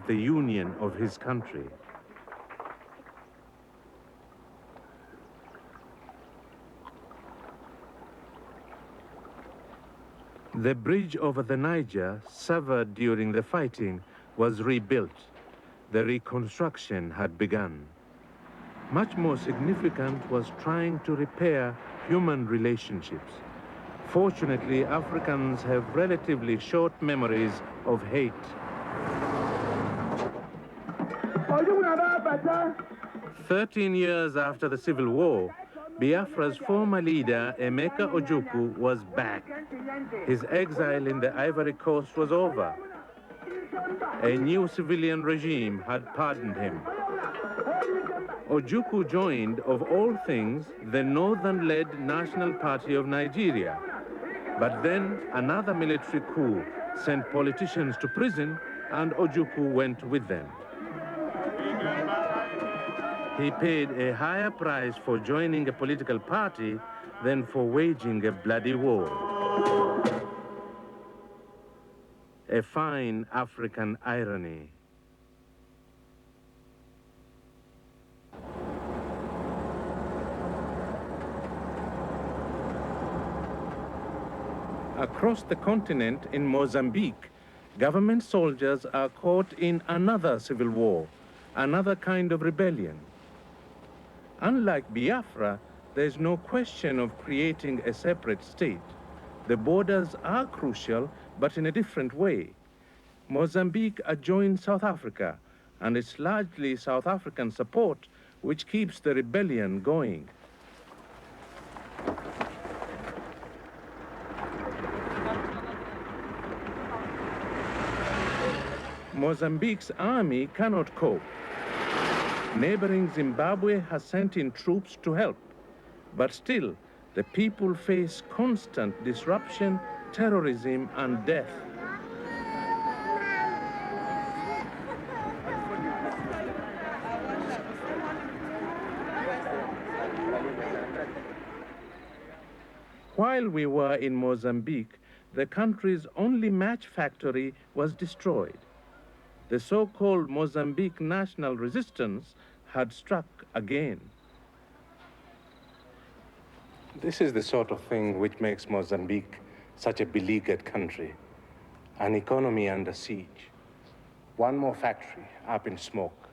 the union of his country. The bridge over the Niger, severed during the fighting, was rebuilt. The reconstruction had begun. Much more significant was trying to repair human relationships. Fortunately, Africans have relatively short memories of hate. 13 years after the Civil War, Biafra's former leader, Emeka Ojukwu, was back. His exile in the Ivory Coast was over. A new civilian regime had pardoned him. Ojukwu joined, of all things, the northern-led National Party of Nigeria. But then another military coup sent politicians to prison, and Ojukwu went with them. He paid a higher price for joining a political party than for waging a bloody war. A fine African irony. Across the continent in Mozambique, government soldiers are caught in another civil war, another kind of rebellion. Unlike Biafra, there is no question of creating a separate state. The borders are crucial, but in a different way. Mozambique adjoins South Africa, and it's largely South African support which keeps the rebellion going. Mozambique's army cannot cope. Neighboring Zimbabwe has sent in troops to help, but still, the people face constant disruption, terrorism, and death. While we were in Mozambique, the country's only match factory was destroyed. The so-called Mozambique National Resistance had struck again. This is the sort of thing which makes Mozambique such a beleaguered country, an economy under siege. One more factory up in smoke,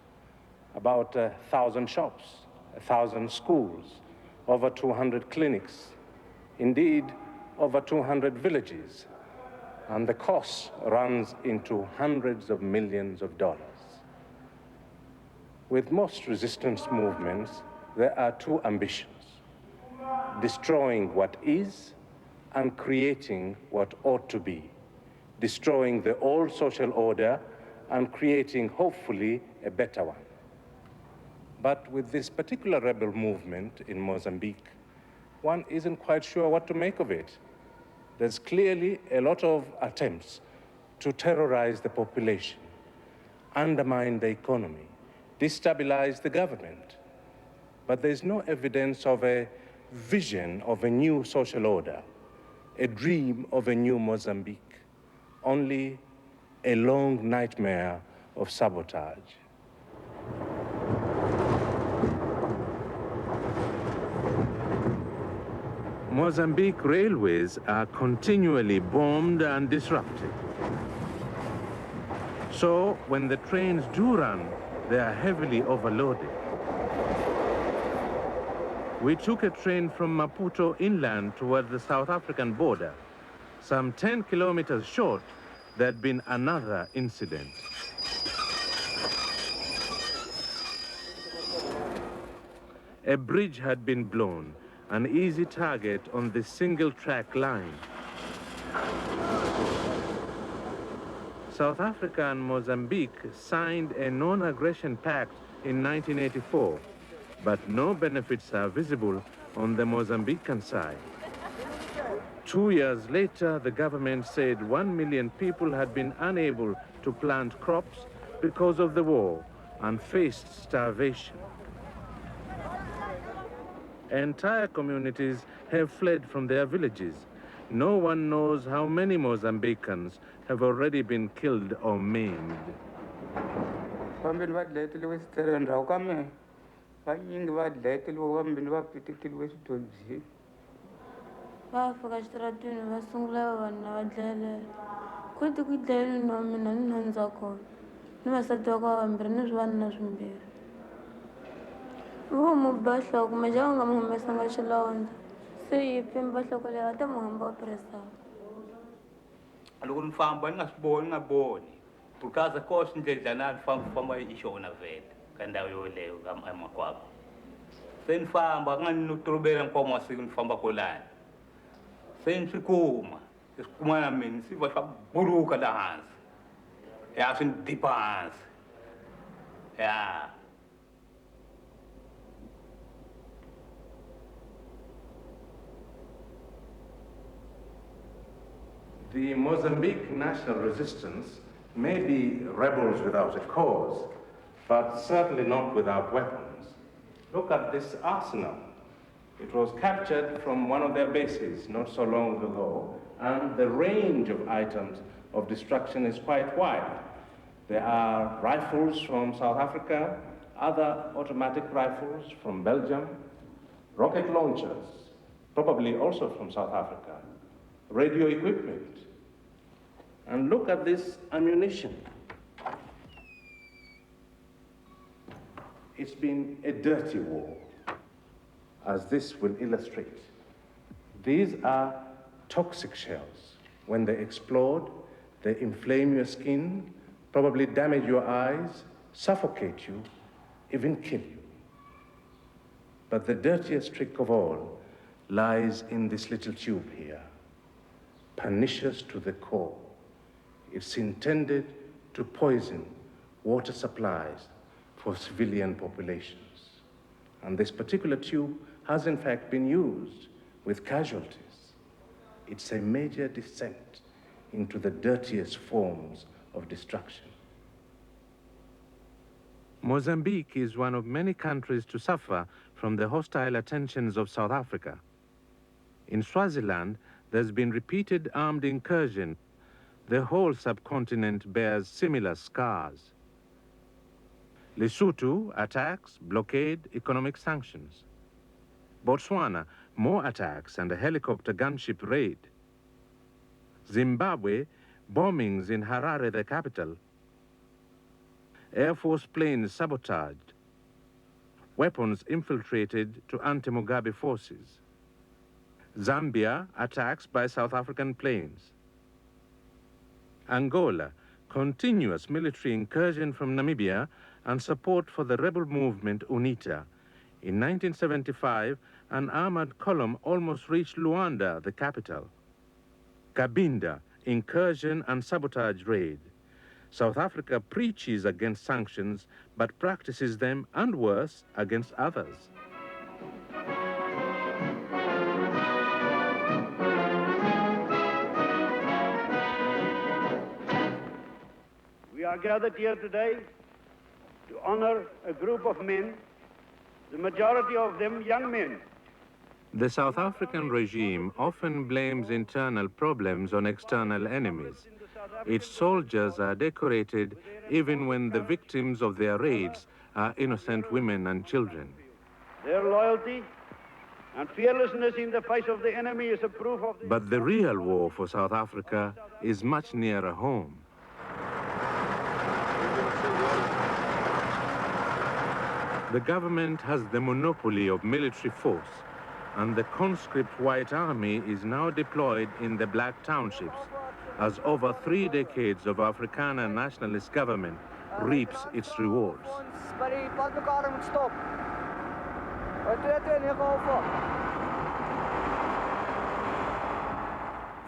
about 1,000 shops, 1,000 schools, over 200 clinics, indeed over 200 villages, and the cost runs into hundreds of millions of dollars. With most resistance movements, there are two ambitions: destroying what is and creating what ought to be, destroying the old social order and creating, hopefully, a better one. But with this particular rebel movement in Mozambique, one isn't quite sure what to make of it. There's clearly a lot of attempts to terrorize the population, undermine the economy, destabilize the government. But there's no evidence of a vision of a new social order, a dream of a new Mozambique, only a long nightmare of sabotage. Mozambique railways are continually bombed and disrupted. So when the trains do run, they are heavily overloaded. We took a train from Maputo inland toward the South African border. Some 10 kilometers short, there'd been another incident. A bridge had been blown, an easy target on this single-track line. South Africa and Mozambique signed a non-aggression pact in 1984, but no benefits are visible on the Mozambican side. 2 years later, the government said 1 million people had been unable to plant crops because of the war and faced starvation. Entire communities have fled from their villages. No one knows how many Mozambicans have already been killed or maimed. Vambili va dlayetile wesitereka ndhawu ka mehe vanyingi va dlayetile vambili va pitikile weswidyondzini va fika xitaratini va sungula vavanuna va dlayelela kuti ku dlayeleni wa mina ni nandza kona ni vasati va ka vambirhi ni swivanuna swimbirhi vo mu ba nhloko maja va nga mu humesanga xilondza se yi pfimba nhloko leyi va ta mu hamba operesaka loko ni famba ni nga swi voni ni nga boni because ko xindledlana ni famba hi xona vele ka ndhawu yoleyo ka makwakwa se ni famba ku nga ni tolovela nkwama wa siku ni famba kolani se ni swi kuma na mina ni swi va swa buluka laha hansi ya swi ni dipa hansi ya The Mozambique national resistance may be rebels without a cause, but certainly not without weapons. Look at this arsenal. It was captured from one of their bases not so long ago, and the range of items of destruction is quite wide. There are rifles from South Africa, other automatic rifles from Belgium, rocket launchers, probably also from South Africa, radio equipment. And look at this ammunition. It's been a dirty war, as this will illustrate. These are toxic shells. When they explode, they inflame your skin, probably damage your eyes, suffocate you, even kill you. But the dirtiest trick of all lies in this little tube here, pernicious to the core. It's intended to poison water supplies for civilian populations. And this particular tube has in fact been used with casualties. It's a major descent into the dirtiest forms of destruction. Mozambique is one of many countries to suffer from the hostile attentions of South Africa. In Swaziland, there's been repeated armed incursion. The whole subcontinent bears similar scars. Lesotho, attacks, blockade, economic sanctions. Botswana, more attacks and a helicopter gunship raid. Zimbabwe, bombings in Harare, the capital. Air Force planes sabotaged. Weapons infiltrated to anti-Mugabe forces. Zambia, attacks by South African planes. Angola, continuous military incursion from Namibia and support for the rebel movement UNITA. In 1975, an armored column almost reached Luanda, the capital. Cabinda, incursion and sabotage raid. South Africa preaches against sanctions, but practices them, and worse, against others. We are gathered here today to honor a group of men, the majority of them young men. The South African regime often blames internal problems on external enemies. Its soldiers are decorated even when the victims of their raids are innocent women and children. Their loyalty and fearlessness in the face of the enemy is a proof of... But the real war for South Africa is much nearer home. The government has the monopoly of military force, and the conscript white army is now deployed in the black townships, as over 3 decades of Afrikaner nationalist government reaps its rewards.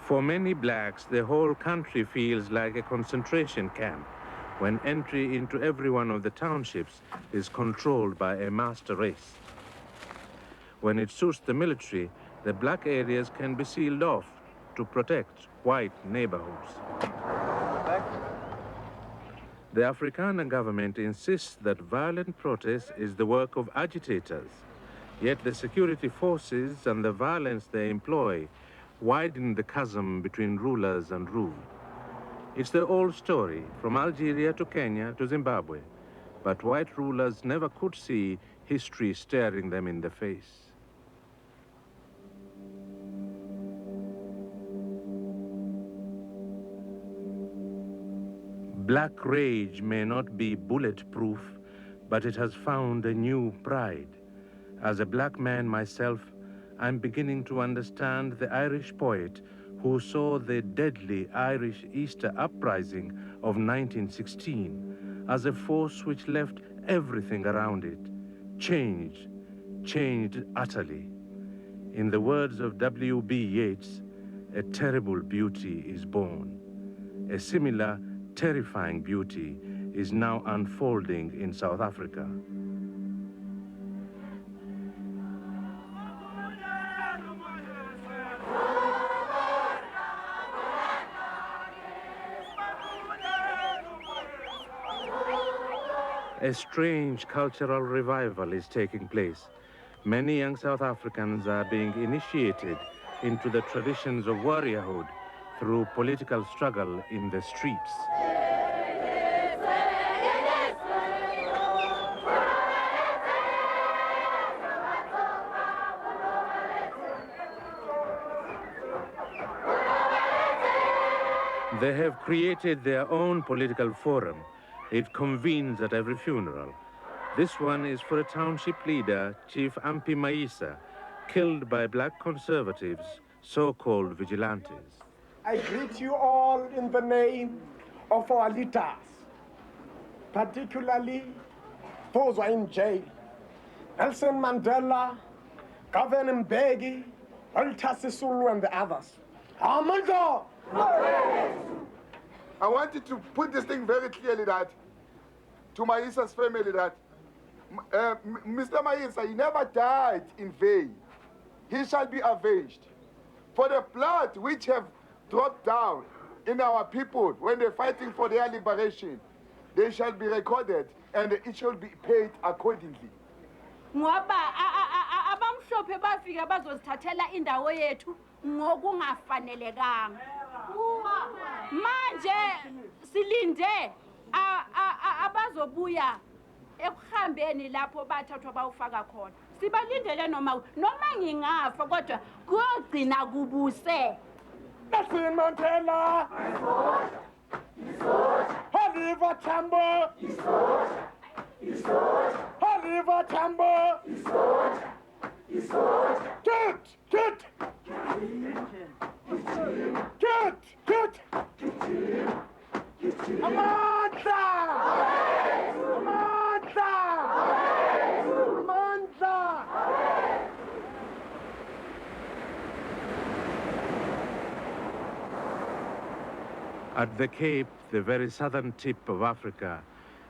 For many blacks, the whole country feels like a concentration camp, when entry into every one of the townships is controlled by a master race. When it suits the military, the black areas can be sealed off to protect white neighborhoods. The Afrikaner government insists that violent protest is the work of agitators, yet the security forces and the violence they employ widen the chasm between rulers and ruled. It's the old story, from Algeria to Kenya to Zimbabwe. but white rulers never could see history staring them in the face. Black rage may not be bulletproof, but it has found a new pride. As a black man myself, I'm beginning to understand the Irish poet who saw the deadly Irish Easter Uprising of 1916 as a force which left everything around it, changed utterly. In the words of W.B. Yeats, a terrible beauty is born. A similar terrifying beauty is now unfolding in South Africa. A strange cultural revival is taking place. Many young South Africans are being initiated into the traditions of warriorhood through political struggle in the streets. They have created their own political forum. It convenes at every funeral. This one is for a township leader, Chief Ampi Maisa, killed by black conservatives, so-called vigilantes. I greet you all in the name of our leaders, particularly those who are in jail. Nelson Mandela, Governor Mbeki, Walter Sisulu, and the others. Amanda! I wanted to put this thing very clearly that, to Maisa's family, that Mr. Maisa, he never died in vain. He shall be avenged. For the blood which have dropped down in our people when they're fighting for their liberation, they shall be recorded and it shall be paid accordingly. Ngoba abamhlophe bafika bazosithathela indawo yethu ngokungafanelekanga. Manje silinde abazobuya ekuhambeni lapho bathathwa bawufaka khona. Sibalindele noma ngingafa kodwa kugcina kubuse. Nelson Mandela! Oliver Tambo! Oliver Tambo! Good! Amandla! At the Cape, the very southern tip of Africa,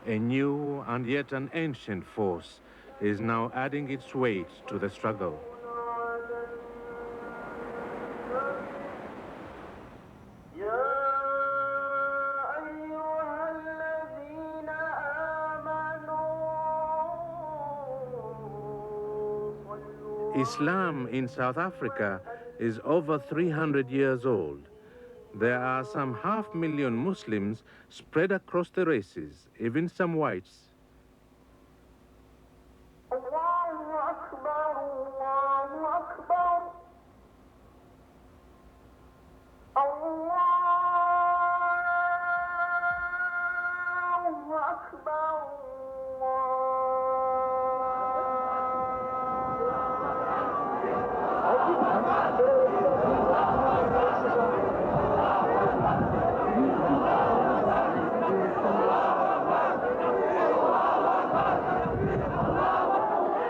a new and yet an ancient force is now adding its weight to the struggle. Islam in South Africa is over 300 years old. There are some 500,000 Muslims spread across the races, even some whites.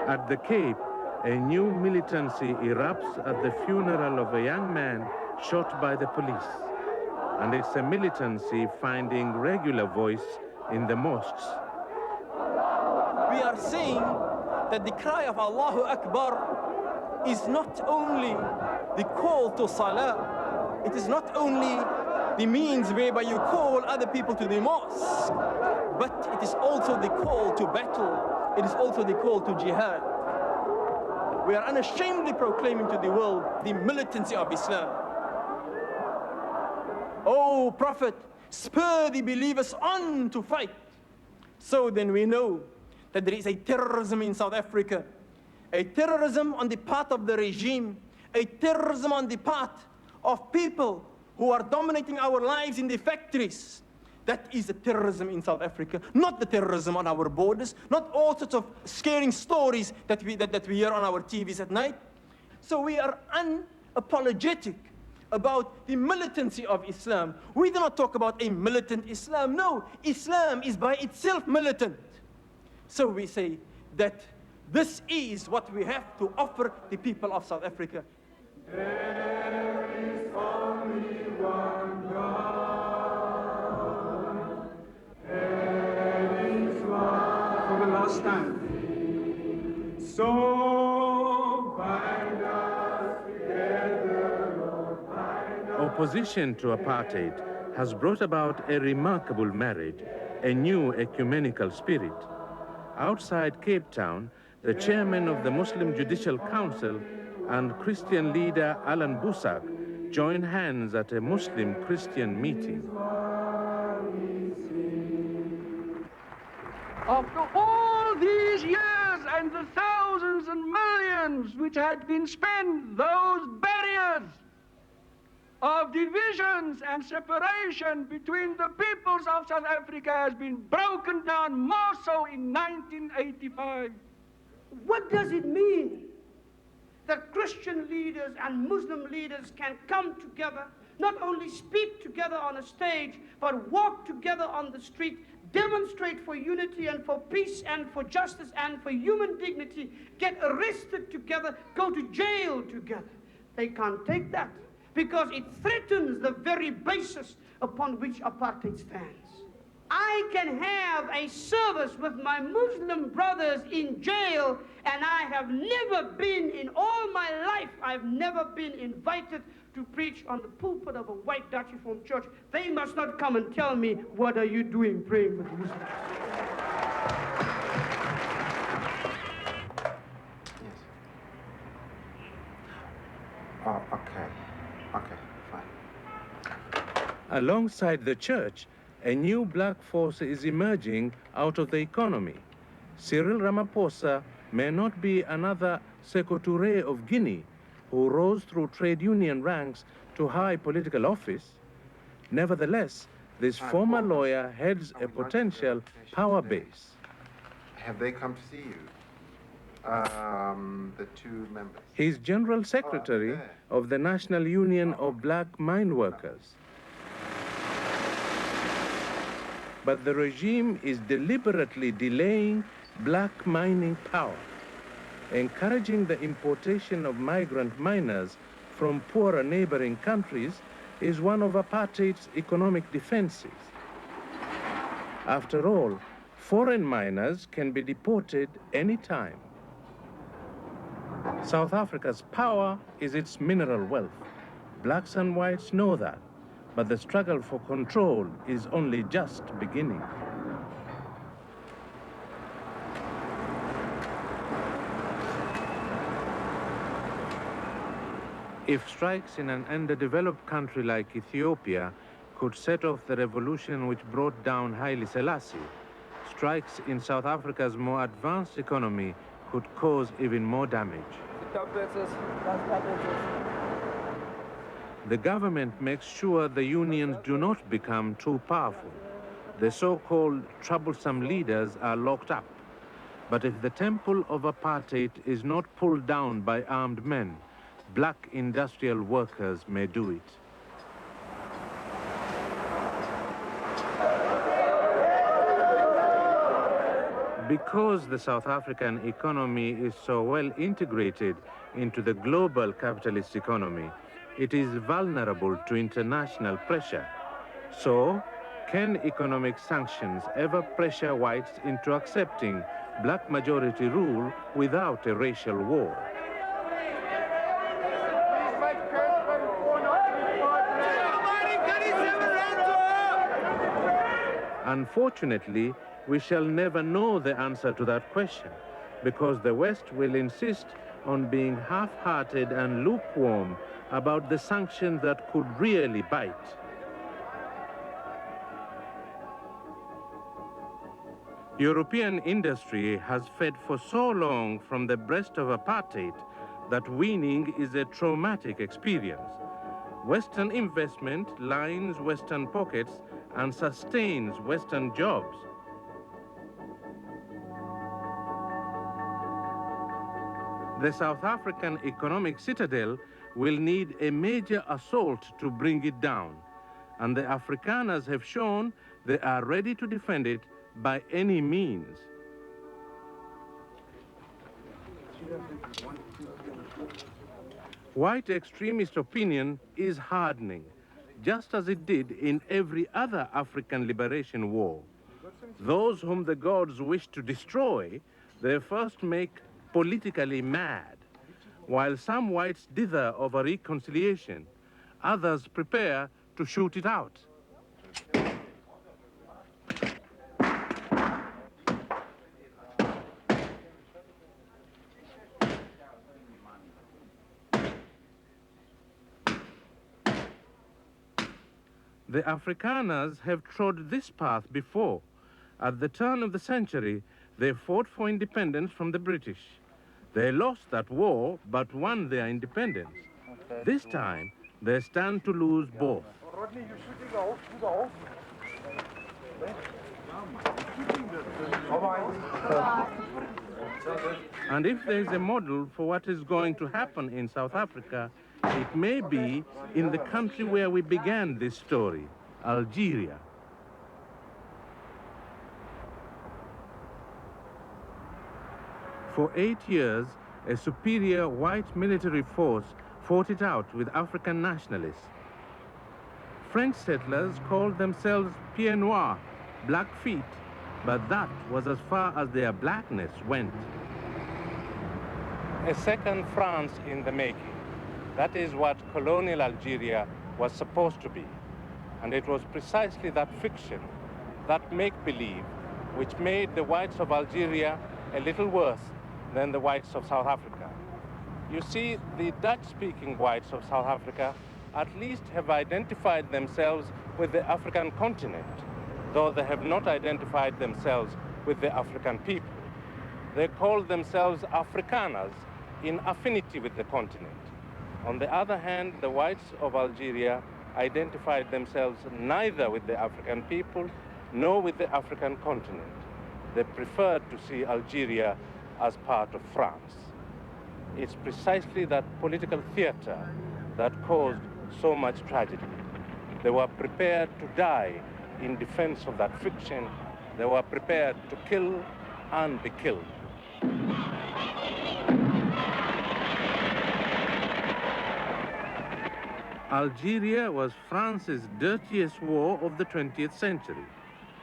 At the Cape, a new militancy erupts at the funeral of a young man shot by the police. And it's a militancy finding regular voice in the mosques. We are saying that the cry of Allahu Akbar is not only the call to Salah, it is not only the means whereby you call other people to the mosque, but it is also the call to battle. It is also the call to jihad. We are unashamedly proclaiming to the world the militancy of Islam. O Prophet, spur the believers on to fight. So then we know that there is a terrorism in South Africa, a terrorism on the part of the regime, a terrorism on the part of people who are dominating our lives in the factories. That is the terrorism in South Africa, not the terrorism on our borders, not all sorts of scaring stories that we hear on our TVs at night. So we are unapologetic about the militancy of Islam. We do not talk about a militant Islam. No, Islam is by itself militant. So we say that this is what we have to offer the people of South Africa. There is only one God. There is one. For the last time. So bind us together, Lord, bind us. Opposition to apartheid has brought about a remarkable marriage, a new ecumenical spirit. Outside Cape Town, the chairman of the Muslim Judicial Council and Christian leader Alan Busak joined hands at a Muslim-Christian meeting. After all these years and the thousands and millions which had been spent, those barriers of divisions and separation between the peoples of South Africa has been broken down, more so in 1985. What does it mean that Christian leaders and Muslim leaders can come together, not only speak together on a stage, but walk together on the street, demonstrate for unity and for peace and for justice and for human dignity, get arrested together, go to jail together? They can't take that because it threatens the very basis upon which apartheid stands. I can have a service with my Muslim brothers in jail, and I have never been, in all my life, I've never been invited to preach on the pulpit of a white Dutch Reformed church. They must not come and tell me, what are you doing praying with Muslims? Yes. Oh, okay, fine. Alongside the church, a new black force is emerging out of the economy. Cyril Ramaphosa may not be another Sekou Touré of Guinea, who rose through trade union ranks to high political office. Nevertheless, this former lawyer heads a potential power base. Have they come to see you? The two members? He's General Secretary of the National Union of Black Mine Workers. But the regime is deliberately delaying black mining power, encouraging the importation of migrant miners from poorer neighboring countries is one of apartheid's economic defenses. After all, foreign miners can be deported anytime. South Africa's power is its mineral wealth. Blacks and whites know that, but the struggle for control is only just beginning. If strikes in an underdeveloped country like Ethiopia could set off the revolution which brought down Haile Selassie, strikes in South Africa's more advanced economy could cause even more damage. The government makes sure the unions do not become too powerful. The so-called troublesome leaders are locked up. But if the temple of apartheid is not pulled down by armed men, black industrial workers may do it. Because the South African economy is so well integrated into the global capitalist economy, it is vulnerable to international pressure. So, can economic sanctions ever pressure whites into accepting black majority rule without a racial war? Unfortunately, we shall never know the answer to that question, because the West will insist on being half-hearted and lukewarm about the sanctions that could really bite. European industry has fed for so long from the breast of apartheid that weaning is a traumatic experience. Western investment lines Western pockets and sustains Western jobs. The South African economic citadel will need a major assault to bring it down, and the Afrikaners have shown they are ready to defend it by any means. White extremist opinion is hardening, just as it did in every other African liberation war. Those whom the gods wish to destroy, they first make politically mad. While some whites dither over reconciliation, others prepare to shoot it out. The Afrikaners have trod this path before. At the turn of the century, they fought for independence from the British. They lost that war, but won their independence. This time, they stand to lose both. And if there is a model for what is going to happen in South Africa, it may be in the country where we began this story, Algeria. For 8 years, a superior white military force fought it out with African nationalists. French settlers called themselves Pieds Noirs, black feet, but that was as far as their blackness went. A second France in the making. That is what colonial Algeria was supposed to be. And it was precisely that fiction, that make-believe, which made the whites of Algeria a little worse than the whites of South Africa. You see, the Dutch-speaking whites of South Africa at least have identified themselves with the African continent, though they have not identified themselves with the African people. They call themselves Afrikaners in affinity with the continent. On the other hand, the whites of Algeria identified themselves neither with the African people nor with the African continent. They preferred to see Algeria as part of France. It's precisely that political theater that caused so much tragedy. They were prepared to die in defense of that fiction. They were prepared to kill and be killed. Algeria was France's dirtiest war of the 20th century.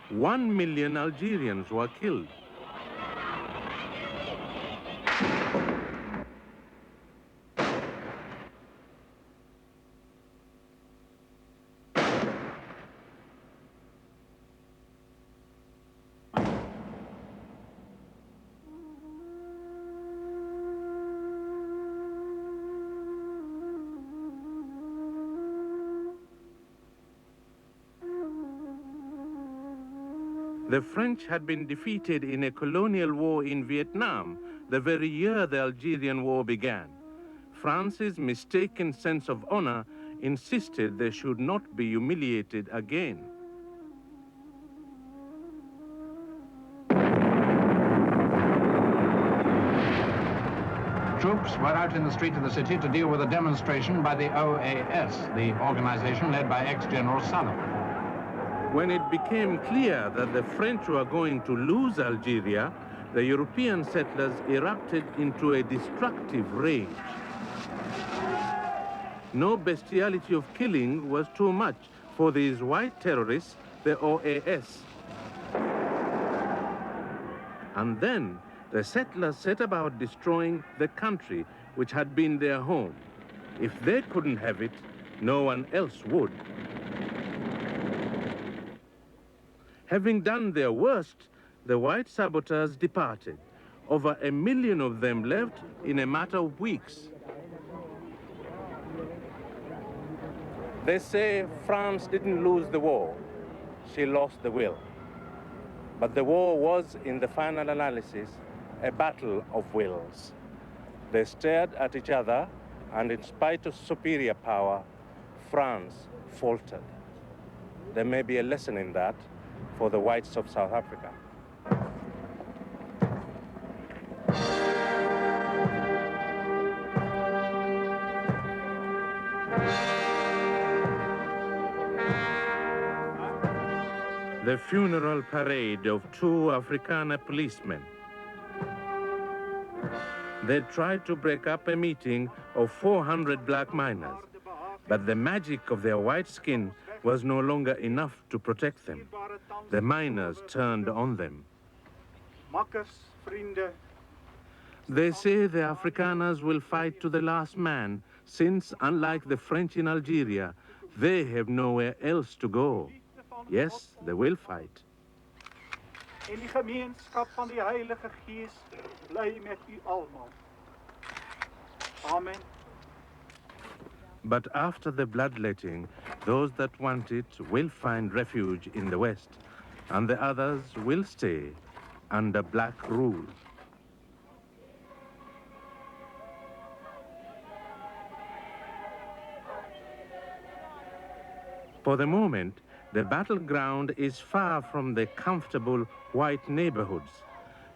1 million Algerians were killed. The French had been defeated in a colonial war in Vietnam the very year the Algerian War began. France's mistaken sense of honor insisted they should not be humiliated again. Troops were out in the street of the city to deal with a demonstration by the OAS, the organization led by ex-General Sullivan. When it became clear that the French were going to lose Algeria, the European settlers erupted into a destructive rage. No bestiality of killing was too much for these white terrorists, the OAS. And then the settlers set about destroying the country which had been their home. If they couldn't have it, no one else would. Having done their worst, the white saboteurs departed. Over 1 million of them left in a matter of weeks. They say France didn't lose the war, she lost the will. But the war was, in the final analysis, a battle of wills. They stared at each other, and in spite of superior power, France faltered. There may be a lesson in that for the whites of South Africa. The funeral parade of two Afrikaner policemen. They tried to break up a meeting of 400 black miners, but the magic of their white skin was no longer enough to protect them. The miners turned on them. They say the Afrikaners will fight to the last man, since, unlike the French in Algeria, they have nowhere else to go. Yes, they will fight. In die gemeenskap van die Heilige Gees bly met u almal. Amen. But after the bloodletting, those that want it will find refuge in the West, and the others will stay under black rule. For the moment, the battleground is far from the comfortable white neighborhoods.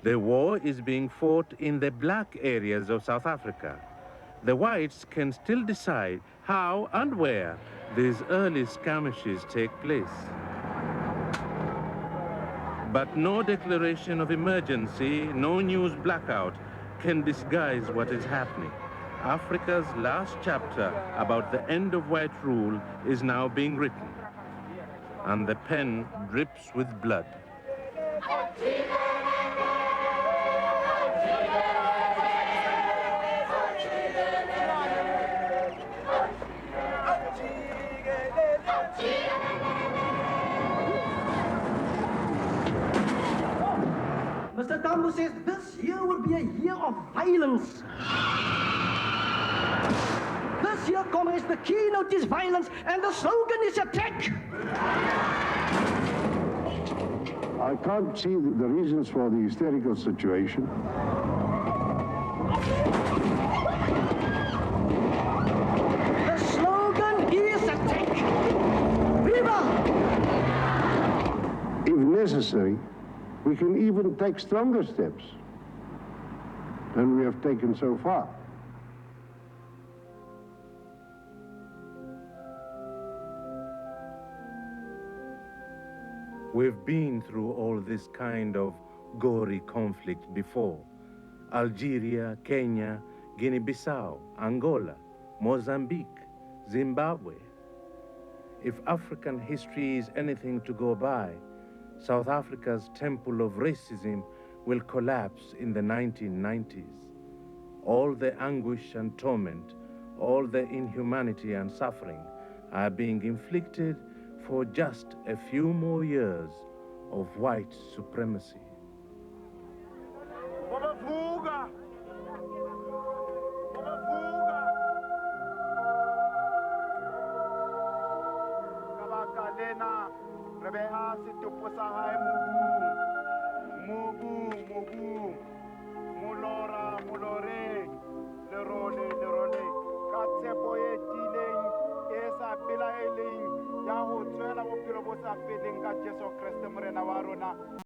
The war is being fought in the black areas of South Africa. The whites can still decide how and where these early skirmishes take place. But no declaration of emergency, no news blackout can disguise what is happening. Africa's last chapter about the end of white rule is now being written, and the pen drips with blood. Mr. Tambo says this year will be a year of violence. This year, comrades, the keynote is violence, and the slogan is attack. I can't see the reasons for the hysterical situation. The slogan is attack. Viva! If necessary, we can even take stronger steps than we have taken so far. We've been through all this kind of gory conflict before. Algeria, Kenya, Guinea-Bissau, Angola, Mozambique, Zimbabwe. If African history is anything to go by, South Africa's temple of racism will collapse in the 1990s. All the anguish and torment, all the inhumanity and suffering are being inflicted for just a few more years of white supremacy. ya ho tswela bophelo bo sa feleng ka Jesu Kriste morena wa rona.